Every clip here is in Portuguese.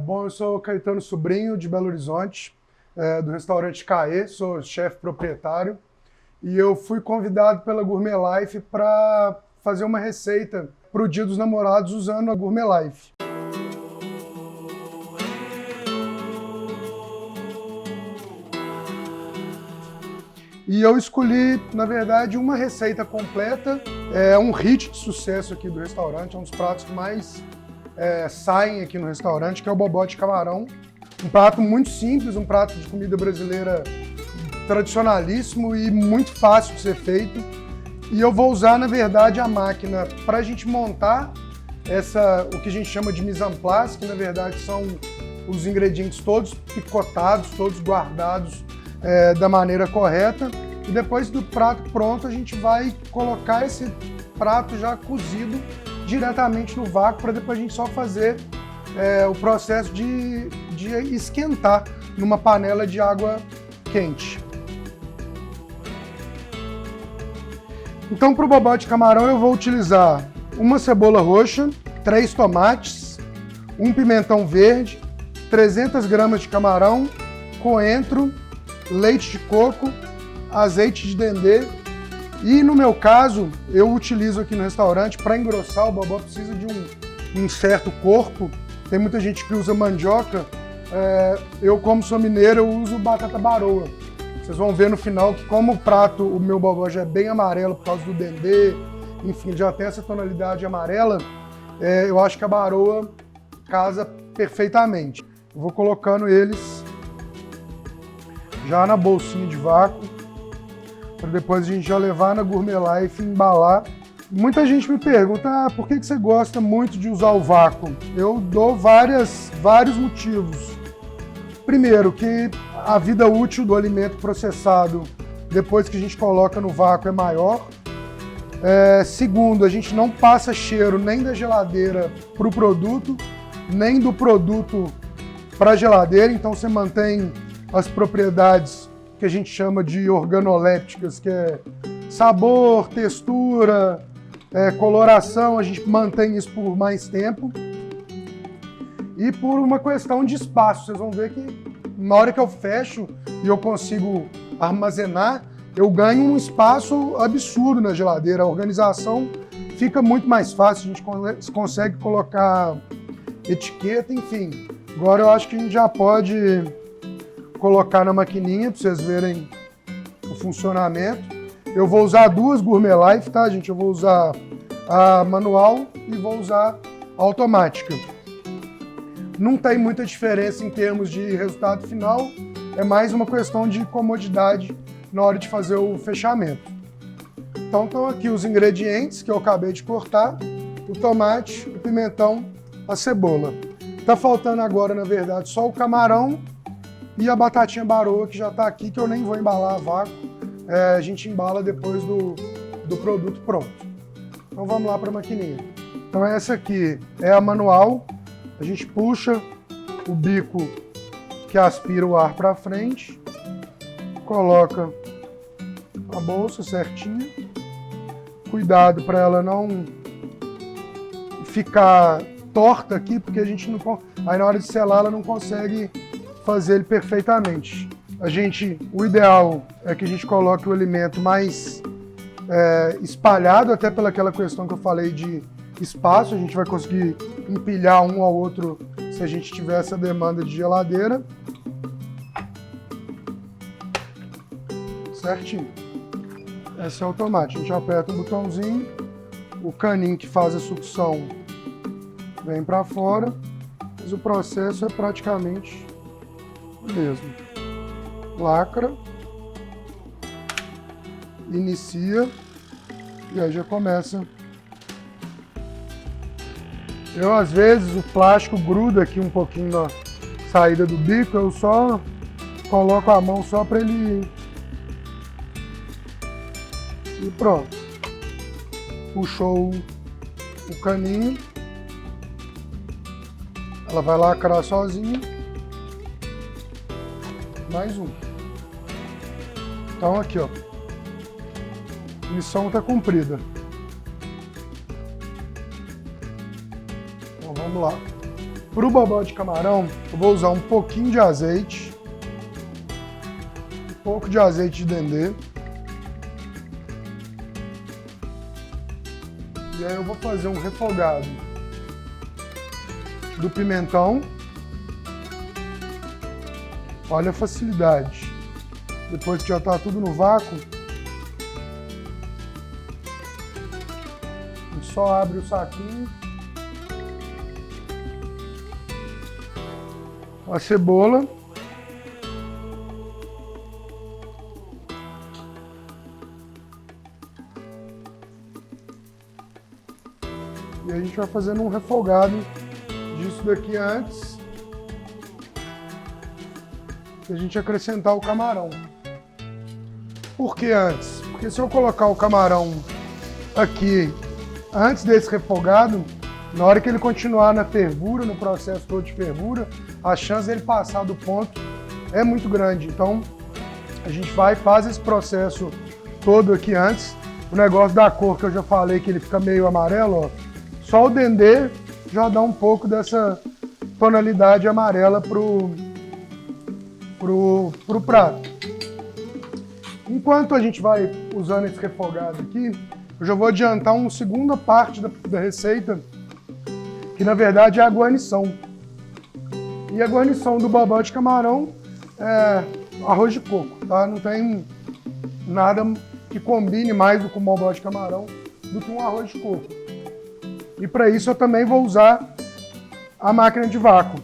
Bom, eu sou Caetano Sobrinho, de Belo Horizonte, do restaurante Caê, sou chefe proprietário, e eu fui convidado pela Gourmet Life para fazer uma receita para o Dia dos Namorados usando a Gourmet Life. E eu escolhi, na verdade, uma receita completa, é um hit de sucesso aqui do restaurante, é um dos pratos que mais saem aqui no restaurante, que é o bobó de camarão. Um prato muito simples, um prato de comida brasileira tradicionalíssimo e muito fácil de ser feito. E eu vou usar, na verdade, a máquina para a gente montar o que a gente chama de mise en place, que na verdade são os ingredientes todos picotados, todos guardados da maneira correta. E depois do prato pronto, a gente vai colocar esse prato já cozido diretamente no vácuo, para depois a gente só fazer o processo de esquentar numa panela de água quente. Então, para o bobó de camarão, eu vou utilizar uma cebola roxa, 3 tomates, um pimentão verde, 300 gramas de camarão, coentro, leite de coco, azeite de dendê. E no meu caso, eu utilizo aqui no restaurante, para engrossar, o bobó precisa de um certo corpo. Tem muita gente que usa mandioca, eu como sou mineiro, eu uso batata baroa. Vocês vão ver no final que como o meu bobó já é bem amarelo por causa do dendê, enfim, já tem essa tonalidade amarela, eu acho que a baroa casa perfeitamente. Eu vou colocando eles já na bolsinha de vácuo, para depois a gente já levar na Gourmet Life e embalar. Muita gente me pergunta, por que você gosta muito de usar o vácuo? Eu dou vários motivos. Primeiro, que a vida útil do alimento processado, depois que a gente coloca no vácuo, é maior. Segundo, a gente não passa cheiro nem da geladeira para o produto, nem do produto para a geladeira, então você mantém as propriedades que a gente chama de organolépticas, que é sabor, textura, coloração, a gente mantém isso por mais tempo. E por uma questão de espaço, vocês vão ver que na hora que eu fecho e eu consigo armazenar, eu ganho um espaço absurdo na geladeira, a organização fica muito mais fácil, a gente consegue colocar etiqueta, enfim. Agora eu acho que a gente já pode colocar na maquininha para vocês verem o funcionamento. Eu vou usar 2 Gourmet Life, tá, gente? Eu vou usar a manual e vou usar a automática. Não tem muita diferença em termos de resultado final, é mais uma questão de comodidade na hora de fazer o fechamento. Então estão aqui os ingredientes que eu acabei de cortar, o tomate, o pimentão, a cebola. Tá faltando agora, na verdade, só o camarão e a batatinha baroa, que já está aqui, que eu nem vou embalar a vácuo. A gente embala depois do produto pronto. Então vamos lá para a maquininha. Então essa aqui é a manual. A gente puxa o bico que aspira o ar para frente, coloca a bolsa certinha. Cuidado para ela não ficar torta aqui, porque a gente não... Aí na hora de selar ela não consegue fazer ele perfeitamente. O ideal é que a gente coloque o alimento mais espalhado, até pelaquela questão que eu falei de espaço, a gente vai conseguir empilhar um ao outro se a gente tiver essa demanda de geladeira. Certinho. Esse é o tomate, a gente aperta o botãozinho, o caninho que faz a sucção vem para fora, mas o processo é praticamente o mesmo. Lacra, inicia e aí já começa. Às vezes o plástico gruda aqui um pouquinho na saída do bico, eu só coloco a mão só para ele e pronto. Puxou o caninho, ela vai lacrar sozinha. Mais um. Então aqui, ó, a missão está cumprida. Então vamos lá. Para o bobó de camarão, eu vou usar um pouquinho de azeite, um pouco de azeite de dendê. E aí eu vou fazer um refogado do pimentão. Olha a facilidade. Depois que já está tudo no vácuo, a gente só abre o saquinho. A cebola. E a gente vai fazendo um refogado disso daqui antes de a gente acrescentar o camarão. Por que antes? Porque se eu colocar o camarão aqui antes desse refogado, na hora que ele continuar na fervura, no processo todo de fervura, a chance dele passar do ponto é muito grande. Então, a gente vai e faz esse processo todo aqui antes. O negócio da cor que eu já falei, que ele fica meio amarelo, ó, só o dendê já dá um pouco dessa tonalidade amarela pro prato. Enquanto a gente vai usando esse refogado aqui, eu já vou adiantar uma segunda parte da receita, que na verdade é a guarnição. E a guarnição do bobó de camarão é arroz de coco, tá? Não tem nada que combine mais com o bobó de camarão do que um arroz de coco. E para isso eu também vou usar a máquina de vácuo.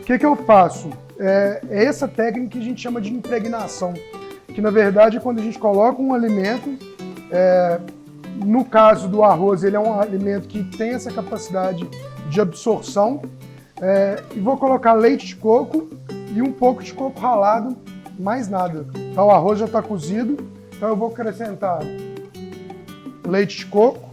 O que eu faço? É essa técnica que a gente chama de impregnação, que na verdade é quando a gente coloca um alimento, no caso do arroz, ele é um alimento que tem essa capacidade de absorção, e vou colocar leite de coco e um pouco de coco ralado, mais nada. Então o arroz já está cozido, então eu vou acrescentar leite de coco,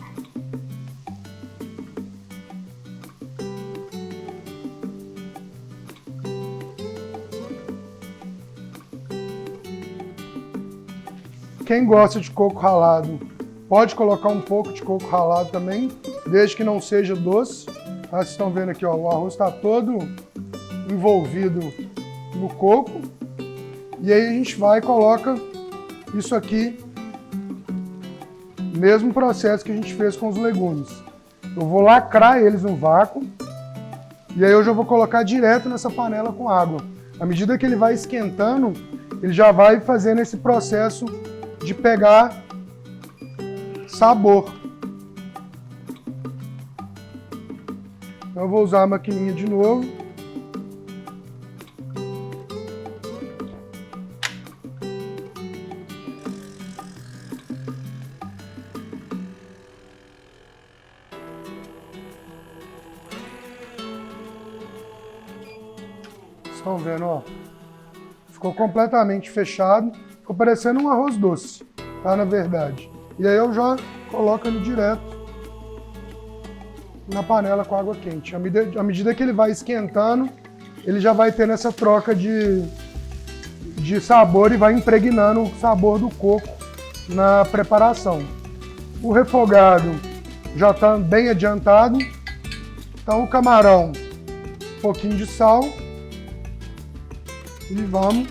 quem gosta de coco ralado pode colocar um pouco de coco ralado também, desde que não seja doce. Vocês estão vendo aqui, ó, o arroz está todo envolvido no coco. E aí a gente vai e coloca isso aqui, mesmo processo que a gente fez com os legumes. Eu vou lacrar eles no vácuo e aí eu já vou colocar direto nessa panela com água. À medida que ele vai esquentando, ele já vai fazendo esse processo de pegar sabor. Então eu vou usar a maquininha de novo. Estão vendo, ó? Ficou completamente fechado. Ficou parecendo um arroz doce, tá? Na verdade. E aí eu já coloco ele direto na panela com água quente. À medida que ele vai esquentando, ele já vai tendo essa troca de sabor e vai impregnando o sabor do coco na preparação. O refogado já está bem adiantado. Então o camarão, um pouquinho de sal e vamos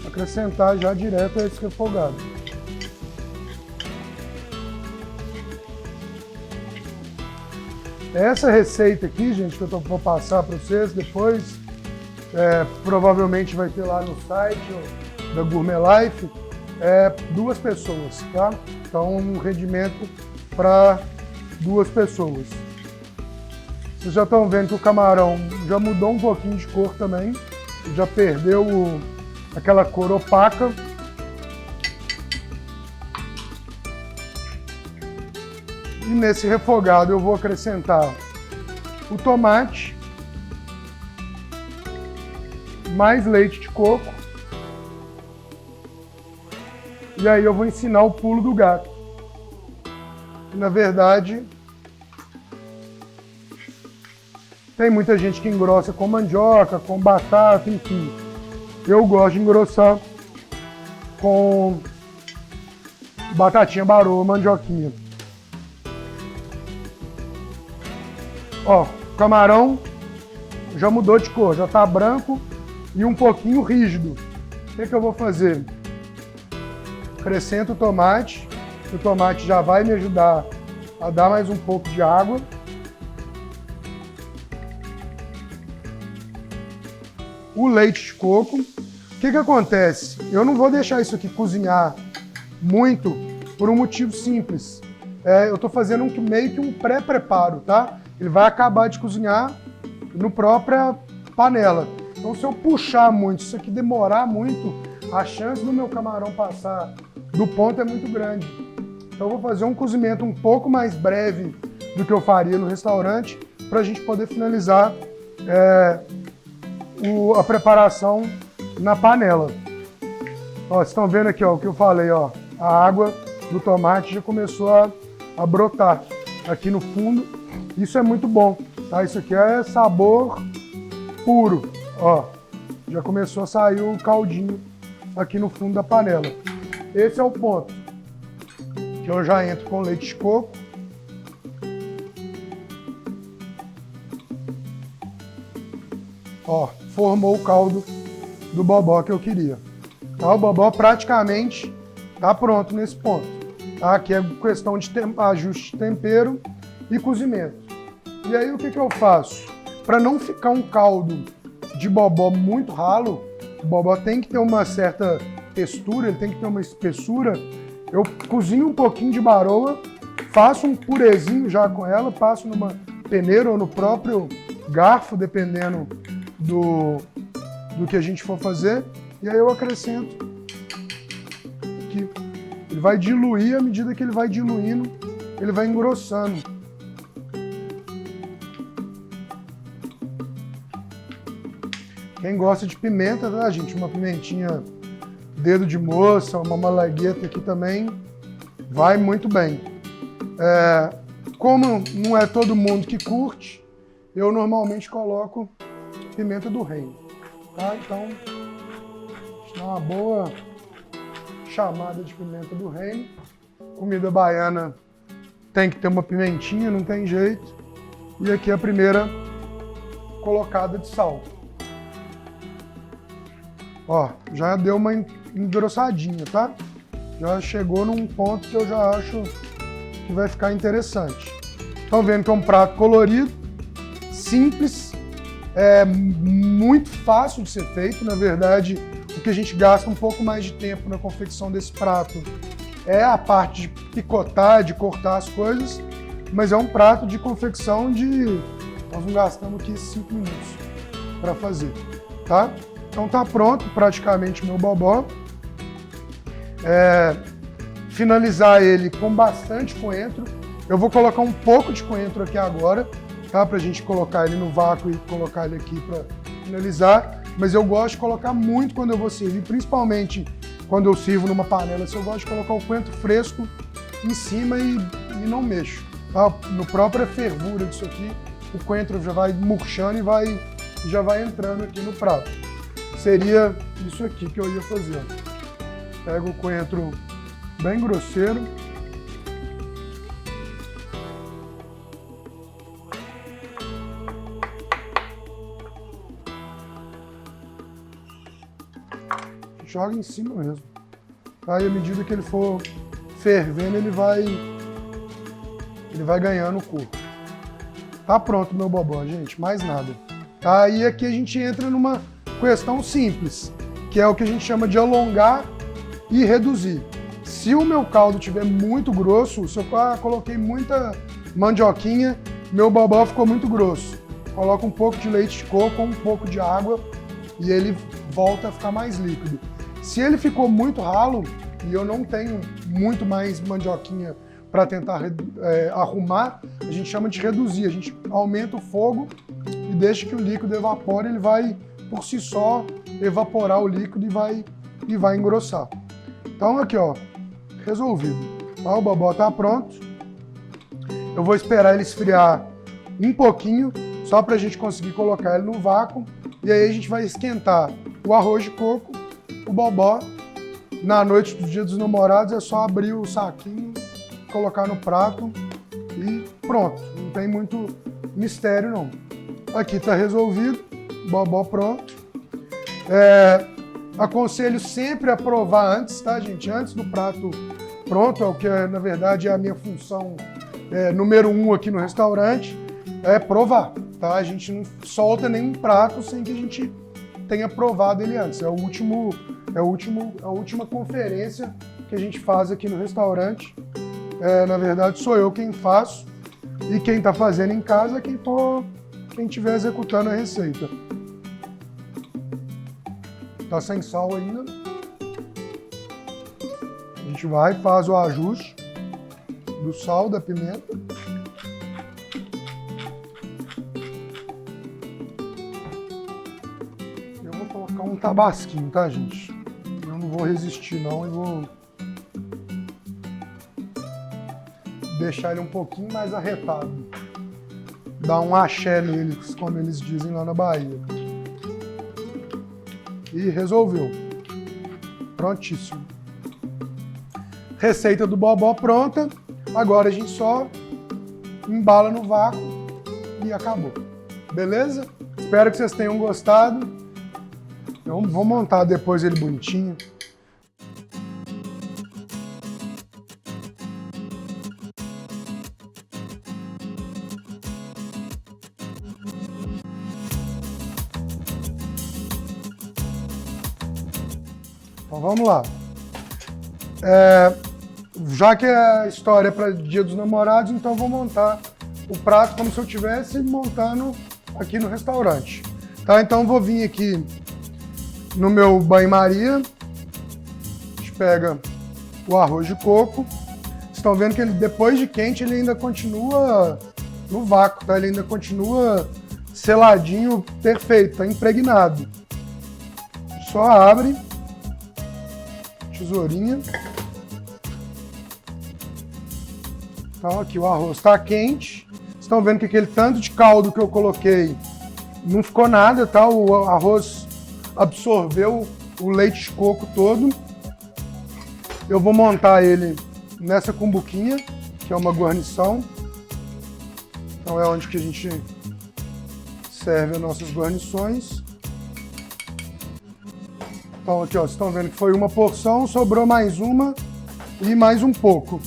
acrescentar já direto a esse refogado. Essa receita aqui, gente, que eu vou passar para vocês depois, provavelmente vai ter lá no site da Gourmet Life, 2 pessoas, tá? Então, um rendimento para 2 pessoas. Vocês já estão vendo que o camarão já mudou um pouquinho de cor também, já perdeu aquela cor opaca. E nesse refogado eu vou acrescentar o tomate, mais leite de coco, e aí eu vou ensinar o pulo do gato. Na verdade, tem muita gente que engrossa com mandioca, com batata, enfim. Eu gosto de engrossar com batatinha baroa, mandioquinha. Ó, o camarão já mudou de cor, já tá branco e um pouquinho rígido. O que eu vou fazer? Acrescento o tomate já vai me ajudar a dar mais um pouco de água. O leite de coco. O que acontece? Eu não vou deixar isso aqui cozinhar muito por um motivo simples. Eu estou fazendo meio que um pré-preparo, tá? Ele vai acabar de cozinhar no própria panela. Então, se eu puxar muito, se isso aqui demorar muito, a chance do meu camarão passar do ponto é muito grande. Então, eu vou fazer um cozimento um pouco mais breve do que eu faria no restaurante para a gente poder finalizar a preparação na panela. Ó, vocês estão vendo aqui, ó, o que eu falei, ó, a água do tomate já começou a brotar aqui no fundo. Isso é muito bom, tá? Isso aqui é sabor puro, ó. Já começou a sair o caldinho aqui no fundo da panela. Esse é o ponto que eu já entro com leite de coco. Ó, formou o caldo do bobó que eu queria. Tá? O bobó praticamente tá pronto nesse ponto. Tá? Aqui é questão de ajuste de tempero e cozimento. E aí o que eu faço? Para não ficar um caldo de bobó muito ralo, o bobó tem que ter uma certa textura, ele tem que ter uma espessura. Eu cozinho um pouquinho de baroa, faço um purezinho já com ela, passo numa peneira ou no próprio garfo, dependendo do que a gente for fazer, e aí eu acrescento aqui. Ele vai diluir, à medida que ele vai diluindo, ele vai engrossando. Quem gosta de pimenta, tá, gente? Uma pimentinha dedo de moça, uma malagueta aqui também vai muito bem. Como não é todo mundo que curte, eu normalmente coloco pimenta do reino, tá? Então, dá uma boa chamada de pimenta do reino. Comida baiana tem que ter uma pimentinha, não tem jeito. E aqui a primeira colocada de sal. Ó, já deu uma engrossadinha, tá? Já chegou num ponto que eu já acho que vai ficar interessante. Estão vendo que é um prato colorido, simples, muito fácil de ser feito. Na verdade, o que a gente gasta um pouco mais de tempo na confecção desse prato é a parte de picotar, de cortar as coisas, mas é um prato de confecção nós não gastamos aqui 5 minutos para fazer, tá? Então tá pronto praticamente meu bobó. Finalizar ele com bastante coentro. Eu vou colocar um pouco de coentro aqui agora, tá? Pra gente colocar ele no vácuo e colocar ele aqui para finalizar. Mas eu gosto de colocar muito quando eu vou servir, principalmente quando eu sirvo numa panela. Eu gosto de colocar o coentro fresco em cima e não mexo. Tá? No própria fervura disso aqui, o coentro já vai murchando e já vai entrando aqui no prato. Seria isso aqui que eu ia fazer. Pego o coentro bem grosseiro. Joga em cima mesmo. Aí, à medida que ele for fervendo, ele vai ganhando cor. Tá pronto meu bobó, gente, mais nada. Aí aqui a gente entra numa questão simples, que é o que a gente chama de alongar e reduzir. Se o meu caldo estiver muito grosso, se eu coloquei muita mandioquinha, meu bobó ficou muito grosso. Coloco um pouco de leite de coco, um pouco de água e ele volta a ficar mais líquido. Se ele ficou muito ralo e eu não tenho muito mais mandioquinha para tentar arrumar, a gente chama de reduzir. A gente aumenta o fogo e deixa que o líquido evapore, ele vai por si só evaporar o líquido e vai engrossar. Então aqui, ó, resolvido. Ó, o bobó tá pronto. Eu vou esperar ele esfriar um pouquinho, só para a gente conseguir colocar ele no vácuo. E aí a gente vai esquentar o arroz de coco, o bobó. Na noite do Dia dos Namorados é só abrir o saquinho, colocar no prato e pronto. Não tem muito mistério não. Aqui tá resolvido, bobó pronto. Aconselho sempre a provar antes, tá, gente? Antes do prato pronto, é o que na verdade é a minha função número 1 aqui no restaurante, é provar, tá? A gente não solta nenhum prato sem que a gente tenha provado ele antes. É a última conferência que a gente faz aqui no restaurante. Na verdade, sou eu quem faço e quem está fazendo em casa é quem estiver executando a receita. Tá sem sal ainda. A gente vai, faz o ajuste do sal, da pimenta. Eu vou colocar um tabasquinho, tá, gente? Eu não vou resistir não e vou deixar ele um pouquinho mais arretado. Dar um axé neles, como eles dizem lá na Bahia. E resolveu. Prontíssimo. Receita do bobó pronta. Agora a gente só embala no vácuo e acabou. Beleza? Espero que vocês tenham gostado. Eu vou montar depois ele bonitinho. Então vamos lá. Já que a história é para Dia dos Namorados, então eu vou montar o prato como se eu estivesse montando aqui no restaurante. Tá? Então vou vir aqui no meu banho-maria. A gente pega o arroz de coco. Vocês estão vendo que ele, depois de quente, ele ainda continua no vácuo, tá? Ele ainda continua seladinho, perfeito, tá impregnado. Só abre. Tesourinha. Então aqui o arroz está quente. Vocês estão vendo que aquele tanto de caldo que eu coloquei não ficou nada, tá? O arroz absorveu o leite de coco todo. Eu vou montar ele nessa cumbuquinha, que é uma guarnição. Então é onde que a gente serve as nossas guarnições. Então aqui, ó, vocês estão vendo que foi uma porção, sobrou mais uma e mais um pouco.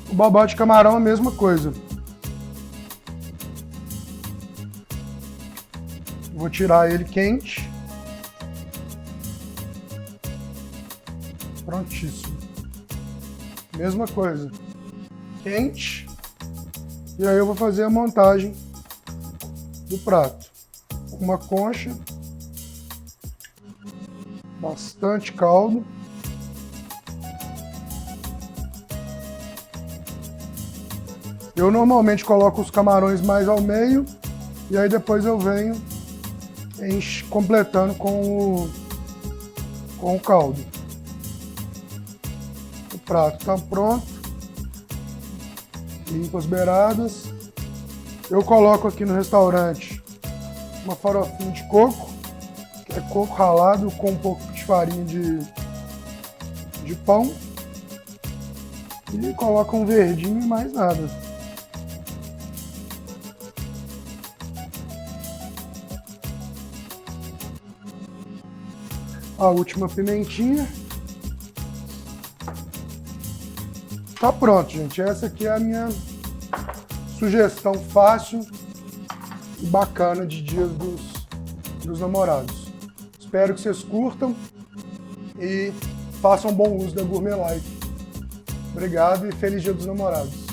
O bobó de camarão é a mesma coisa. Vou tirar ele quente. Prontíssimo. Mesma coisa. Quente. E aí eu vou fazer a montagem do prato. Uma concha. Bastante caldo. Eu normalmente coloco os camarões mais ao meio e aí depois eu venho completando com o caldo. O prato está pronto. Limpo as beiradas. Eu coloco aqui no restaurante uma farofinha de coco, que é coco ralado com um pouco de farinha de pão. E coloco um verdinho e mais nada. A última pimentinha. Tá pronto, gente. Essa aqui é a minha sugestão fácil e bacana de Dia dos Namorados. Espero que vocês curtam e façam bom uso da Gourmet Life. Obrigado e feliz Dia dos Namorados.